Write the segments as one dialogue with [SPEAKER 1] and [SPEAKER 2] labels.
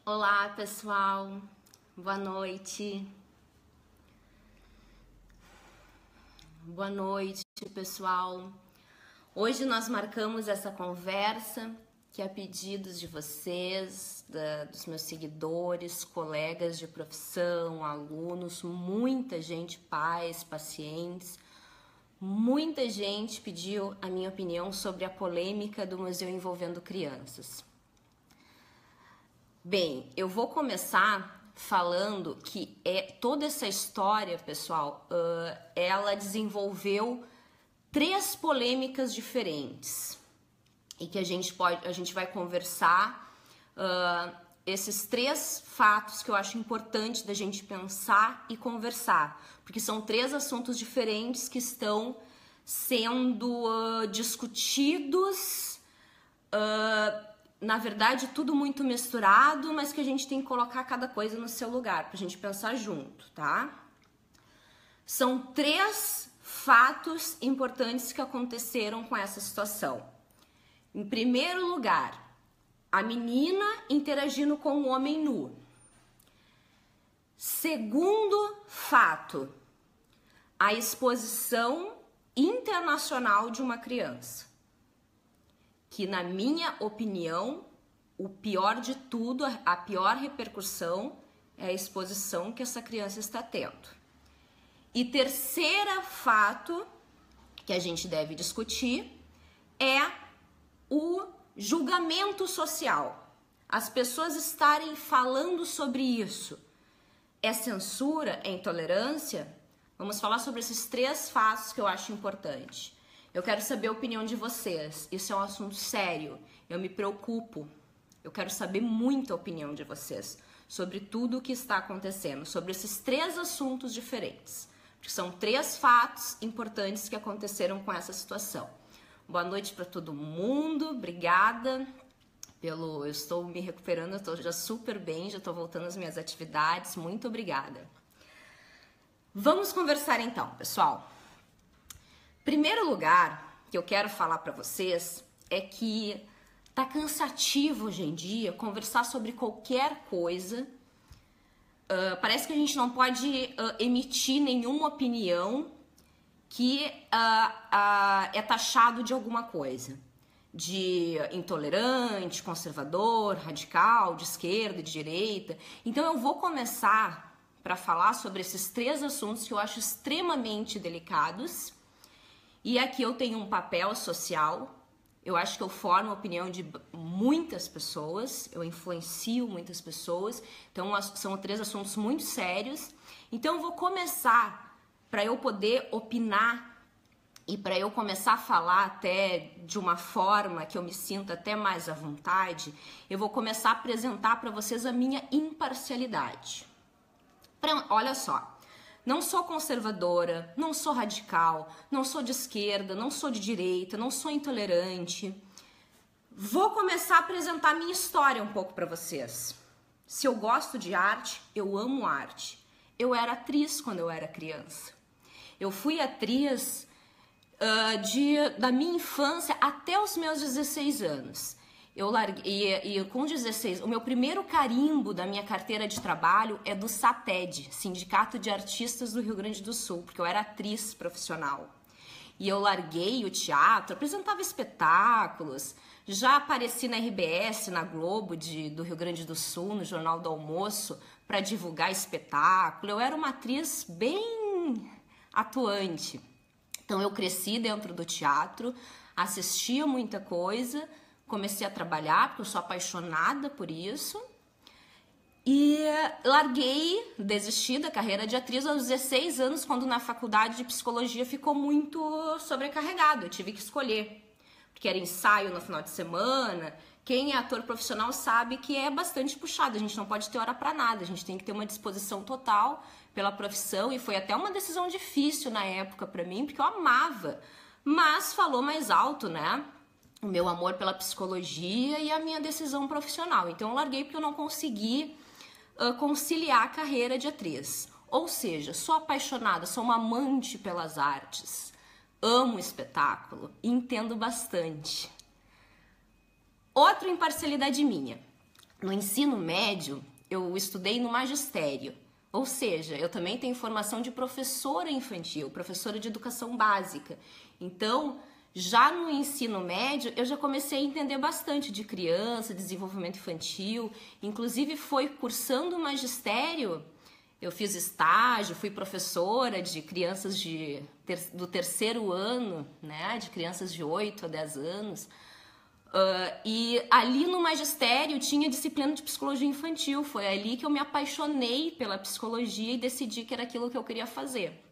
[SPEAKER 1] Olá, pessoal. Boa noite. Boa noite, pessoal. Hoje nós marcamos essa conversa que a pedidos de vocês, dos meus seguidores, colegas de profissão, alunos, muita gente, pais, pacientes, muita gente pediu a minha opinião sobre a polêmica do museu envolvendo crianças. Bem, eu vou começar falando que toda essa história, pessoal, ela desenvolveu 3 polêmicas diferentes e que a gente vai conversar esses 3 fatos que eu acho importante da gente pensar e conversar, porque são 3 assuntos diferentes que estão sendo discutidos, na verdade tudo muito misturado, mas que a gente tem que colocar cada coisa no seu lugar pra gente pensar junto, tá? São 3 fatos importantes que aconteceram com essa situação. Em primeiro lugar, a menina interagindo com o homem nu. Segundo fato, a exposição internacional de uma criança. Que, na minha opinião, o pior de tudo, a pior repercussão é a exposição que essa criança está tendo. E terceiro fato que a gente deve discutir é o julgamento social. As pessoas estarem falando sobre isso. É censura? É intolerância? Vamos falar sobre esses 3 fatos que eu acho importante. Eu quero saber a opinião de vocês. Isso é um assunto sério. Eu me preocupo. Eu quero saber muito a opinião de vocês sobre tudo o que está acontecendo, sobre esses 3 assuntos diferentes. Porque são 3 fatos importantes que aconteceram com essa situação. Boa noite para todo mundo. Obrigada eu estou me recuperando, eu estou já super bem, já estou voltando às minhas atividades. Muito obrigada. Vamos conversar então, pessoal. Primeiro lugar que eu quero falar para vocês é que tá cansativo hoje em dia conversar sobre qualquer coisa. Parece que a gente não pode emitir nenhuma opinião que é taxado de alguma coisa. De intolerante, conservador, radical, de esquerda, de direita. Então eu vou começar para falar sobre esses 3 assuntos que eu acho extremamente delicados. E aqui eu tenho um papel social, eu acho que eu formo a opinião de muitas pessoas, eu influencio muitas pessoas, então são 3 assuntos muito sérios. Então eu vou começar, para eu poder opinar e para eu começar a falar até de uma forma que eu me sinta até mais à vontade, eu vou começar a apresentar para vocês a minha imparcialidade. Olha só. Não sou conservadora, não sou radical, não sou de esquerda, não sou de direita, não sou intolerante. Vou começar a apresentar a minha história um pouco para vocês. Se eu gosto de arte, eu amo arte. Eu era atriz quando eu era criança. Eu fui atriz da minha infância até os meus 16 anos. Eu larguei, e com 16, o meu primeiro carimbo da minha carteira de trabalho é do SATED, Sindicato de Artistas do Rio Grande do Sul, porque eu era atriz profissional. E eu larguei o teatro, apresentava espetáculos, já apareci na RBS, na Globo do Rio Grande do Sul, no Jornal do Almoço, para divulgar espetáculo. Eu era uma atriz bem atuante. Então eu cresci dentro do teatro, assistia muita coisa, comecei a trabalhar, porque eu sou apaixonada por isso. E desisti da carreira de atriz aos 16 anos, quando na faculdade de psicologia ficou muito sobrecarregado. Eu tive que escolher, porque era ensaio no final de semana. Quem é ator profissional sabe que é bastante puxado, a gente não pode ter hora para nada, a gente tem que ter uma disposição total pela profissão. E foi até uma decisão difícil na época para mim, porque eu amava, mas falou mais alto, né? O meu amor pela psicologia e a minha decisão profissional. Então eu larguei porque eu não consegui conciliar a carreira de atriz. Ou seja, sou apaixonada, sou uma amante pelas artes, amo espetáculo, entendo bastante. Outra imparcialidade minha. no ensino médio, eu estudei no magistério. Ou seja, eu também tenho formação de professora infantil, professora de educação básica. Então, já no ensino médio, eu já comecei a entender bastante de criança, desenvolvimento infantil. Inclusive, foi cursando o magistério, eu fiz estágio, fui professora de crianças do terceiro ano, né, de crianças de 8 a 10 anos. E ali no magistério tinha disciplina de psicologia infantil. Foi ali que eu me apaixonei pela psicologia e decidi que era aquilo que eu queria fazer.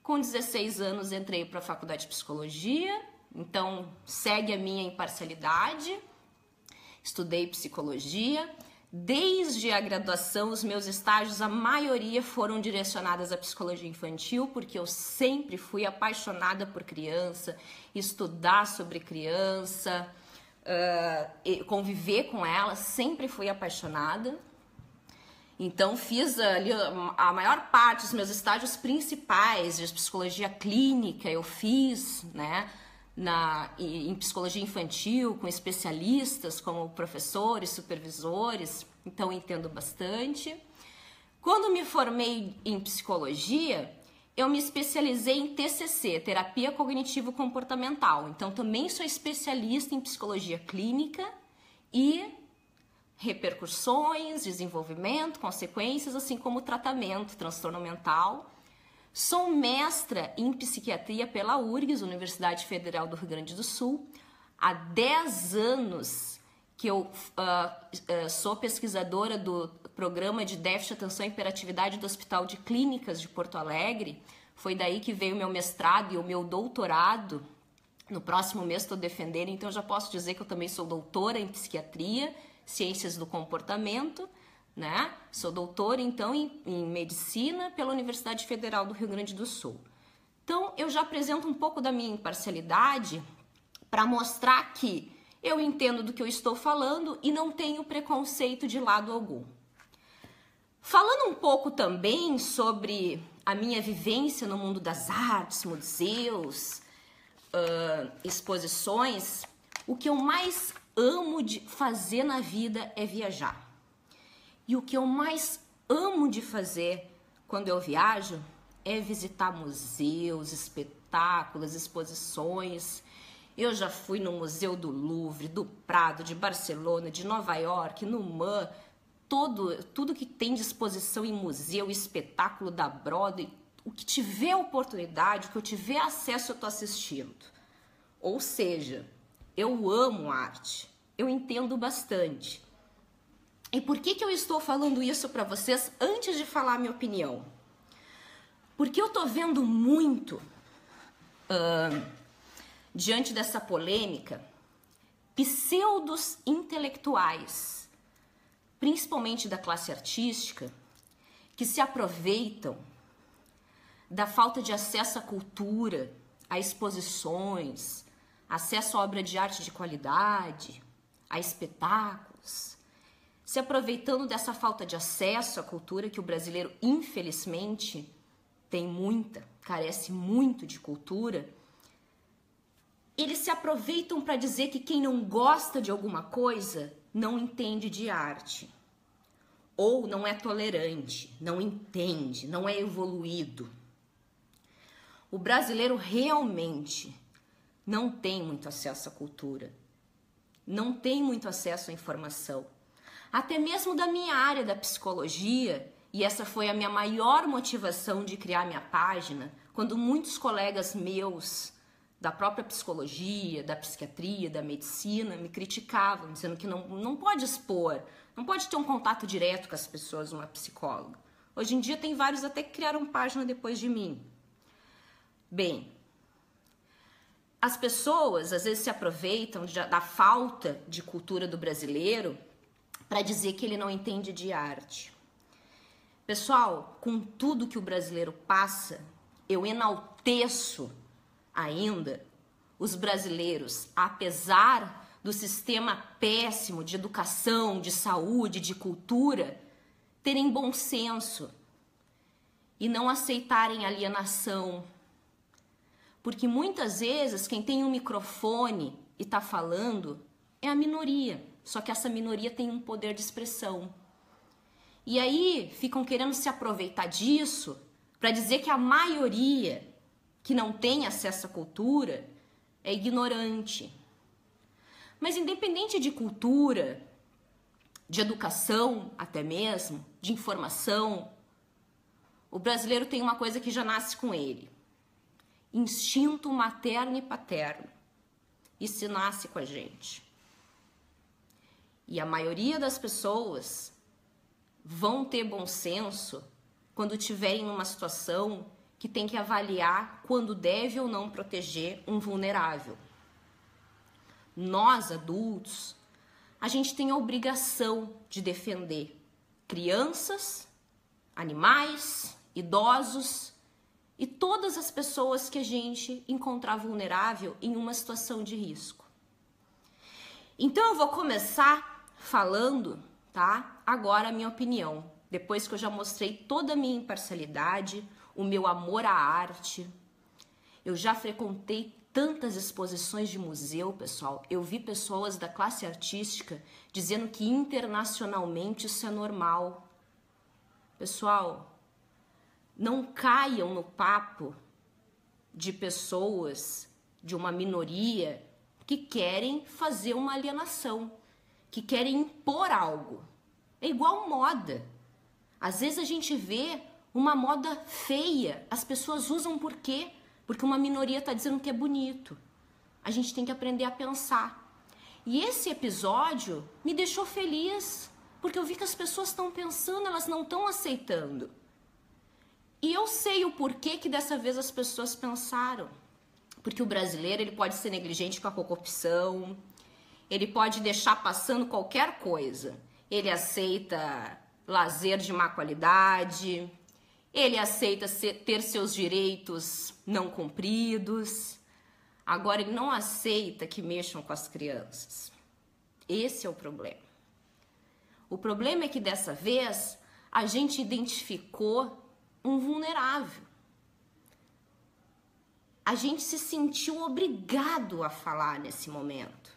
[SPEAKER 1] Com 16 anos entrei para a faculdade de psicologia, então segue a minha imparcialidade. Estudei psicologia. Desde a graduação, os meus estágios, a maioria foram direcionadas à psicologia infantil, porque eu sempre fui apaixonada por criança, estudar sobre criança, conviver com ela, sempre fui apaixonada. Então fiz ali a maior parte dos meus estágios principais de psicologia clínica, eu fiz, né, em psicologia infantil, com especialistas como professores, supervisores, então entendo bastante. Quando me formei em psicologia, eu me especializei em TCC, terapia cognitivo-comportamental. Então, também sou especialista em psicologia clínica e repercussões, desenvolvimento, consequências, assim como tratamento, transtorno mental. Sou mestra em psiquiatria pela URGS, Universidade Federal do Rio Grande do Sul. Há 10 anos que eu sou pesquisadora do Programa de Déficit, Atenção e Hiperatividade do Hospital de Clínicas de Porto Alegre. Foi daí que veio o meu mestrado e o meu doutorado. No próximo mês estou defendendo, então já posso dizer que eu também sou doutora em psiquiatria, ciências do comportamento, né? Sou doutora, então, em medicina pela Universidade Federal do Rio Grande do Sul. Então, eu já apresento um pouco da minha imparcialidade para mostrar que eu entendo do que eu estou falando e não tenho preconceito de lado algum. Falando um pouco também sobre a minha vivência no mundo das artes, museus, exposições, o que eu mais amo de fazer na vida é viajar. E o que eu mais amo de fazer quando eu viajo é visitar museus, espetáculos, exposições. Eu já fui no Museu do Louvre, do Prado, de Barcelona, de Nova York, no MAM, tudo que tem de exposição em museu, espetáculo da Broadway, o que tiver oportunidade, o que eu tiver acesso, eu estou assistindo. Ou seja, eu amo arte, eu entendo bastante. E por que eu estou falando isso para vocês antes de falar a minha opinião? Porque eu tô vendo muito, diante dessa polêmica, pseudos intelectuais, principalmente da classe artística, que se aproveitam da falta de acesso à cultura, a exposições, acesso à obra de arte de qualidade, a espetáculos, se aproveitando dessa falta de acesso à cultura que o brasileiro, infelizmente, tem muita, carece muito de cultura. Eles se aproveitam para dizer que quem não gosta de alguma coisa não entende de arte, ou não é tolerante, não entende, não é evoluído. O brasileiro realmente não tem muito acesso à cultura, não tem muito acesso à informação. Até mesmo da minha área da psicologia, e essa foi a minha maior motivação de criar minha página, quando muitos colegas meus da própria psicologia, da psiquiatria, da medicina, me criticavam, dizendo que não pode expor, não pode ter um contato direto com as pessoas, uma psicóloga. Hoje em dia tem vários até que criaram página depois de mim. Bem, as pessoas às vezes se aproveitam da falta de cultura do brasileiro para dizer que ele não entende de arte. Pessoal, com tudo que o brasileiro passa, eu enalteço ainda os brasileiros, apesar do sistema péssimo de educação, de saúde, de cultura, terem bom senso e não aceitarem alienação. Porque muitas vezes quem tem um microfone e está falando é a minoria, só que essa minoria tem um poder de expressão. E aí ficam querendo se aproveitar disso para dizer que a maioria que não tem acesso à cultura é ignorante. Mas independente de cultura, de educação até mesmo, de informação, o brasileiro tem uma coisa que já nasce com ele: instinto materno e paterno. Isso nasce com a gente. E a maioria das pessoas vão ter bom senso quando estiverem numa situação que tem que avaliar quando deve ou não proteger um vulnerável. Nós, adultos, a gente tem a obrigação de defender crianças, animais, idosos e todas as pessoas que a gente encontrar vulnerável em uma situação de risco. Então eu vou começar falando, tá? Agora a minha opinião, depois que eu já mostrei toda a minha imparcialidade, o meu amor à arte. Eu já frequentei tantas exposições de museu, pessoal. Eu vi pessoas da classe artística dizendo que internacionalmente isso é normal. Pessoal, não caiam no papo de pessoas de uma minoria que querem fazer uma alienação, que querem impor algo. É igual moda. Às vezes a gente vê uma moda feia, as pessoas usam por quê? Porque uma minoria está dizendo que é bonito. A gente tem que aprender a pensar. E esse episódio me deixou feliz, porque eu vi que as pessoas estão pensando, elas não estão aceitando. E eu sei o porquê que dessa vez as pessoas pensaram. Porque o brasileiro, ele pode ser negligente com a corrupção, ele pode deixar passando qualquer coisa. Ele aceita lazer de má qualidade, ele aceita ter seus direitos não cumpridos. Agora, ele não aceita que mexam com as crianças. Esse é o problema. O problema é que dessa vez a gente identificou um vulnerável. A gente se sentiu obrigado a falar nesse momento.